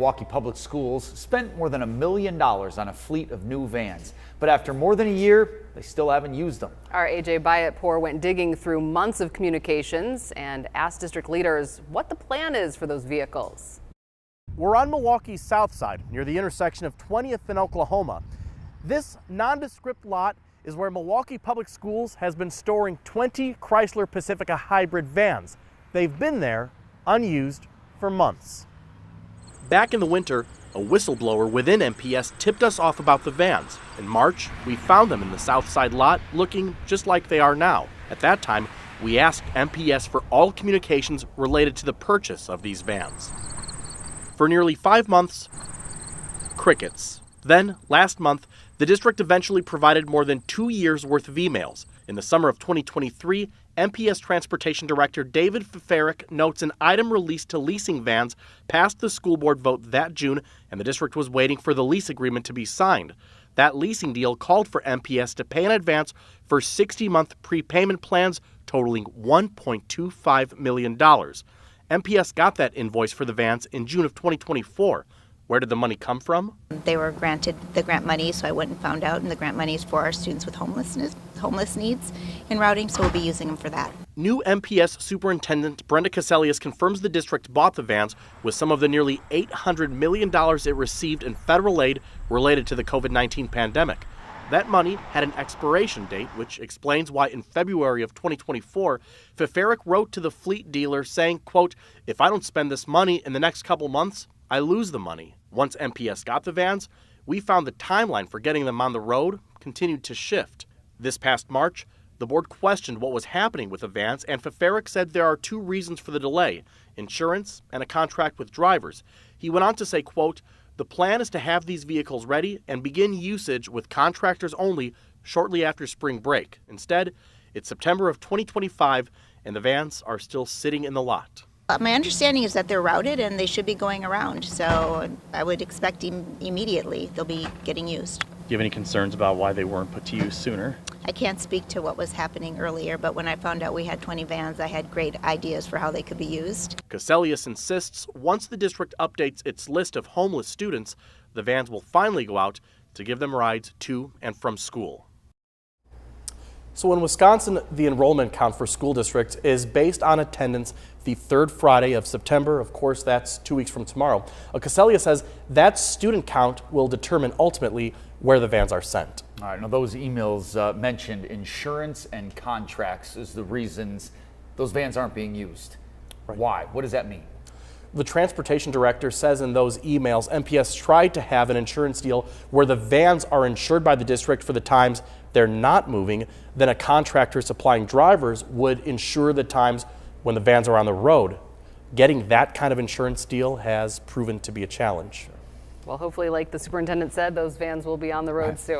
Milwaukee Public Schools spent more than $1 million on a fleet of new vans, but after more than a year, they still haven't used them. Our AJ Byatt-Poor went digging through months of communications and asked district leaders what the plan is for those vehicles. We're on Milwaukee's south side, near the intersection of 20th and Oklahoma. This nondescript lot is where Milwaukee Public Schools has been storing 20 Chrysler Pacifica hybrid vans. They've been there, unused, for months. Back in the winter, a whistleblower within MPS tipped us off about the vans. In March, we found them in the south side lot, looking just like they are now. At that time, we asked MPS for all communications related to the purchase of these vans. For nearly 5 months, crickets. Then, last month, the district eventually provided more than 2 years' worth of emails. In the summer of 2023, MPS Transportation Director David Feferick notes an item released to leasing vans passed the school board vote that June, and the district was waiting for the lease agreement to be signed. That leasing deal called for MPS to pay in advance for 60-month prepayment plans totaling $1.25 million. MPS got that invoice for the vans in June of 2024. Where did the money come from? They were granted the grant money, so I went and found out, and the grant money is for our students with homeless needs in routing, so we'll be using them for that. New MPS Superintendent Brenda Caselius confirms the district bought the vans with some of the nearly $800 million it received in federal aid related to the COVID-19 pandemic. That money had an expiration date, which explains why in February of 2024, Feferick wrote to the fleet dealer saying, quote, "If I don't spend this money in the next couple months, I lose the money." Once MPS got the vans, we found the timeline for getting them on the road continued to shift. This past March, the board questioned what was happening with the vans, and Feferick said there are 2 reasons for the delay: insurance and a contract with drivers. He went on to say, quote, "The plan is to have these vehicles ready and begin usage with contractors only shortly after spring break. Instead, it's September of 2025, and the vans are still sitting in the lot." My understanding is that they're routed and they should be going around, so I would expect immediately they'll be getting used. Do you have any concerns about why they weren't put to use sooner? I can't speak to what was happening earlier, but when I found out we had 20 vans, I had great ideas for how they could be used. Caselius insists once the district updates its list of homeless students, the vans will finally go out to give them rides to and from school. So in Wisconsin, the enrollment count for school districts is based on attendance the 3rd Friday of September. Of course, that's 2 weeks from tomorrow. Caselia says that student count will determine ultimately where the vans are sent. All right, now those emails mentioned insurance and contracts as the reasons those vans aren't being used. Right. Why? What does that mean? The transportation director says in those emails, MPS tried to have an insurance deal where the vans are insured by the district for the times they're not moving. Then a contractor supplying drivers would insure the times when the vans are on the road. Getting that kind of insurance deal has proven to be a challenge. Well, hopefully, like the superintendent said, those vans will be on the road soon.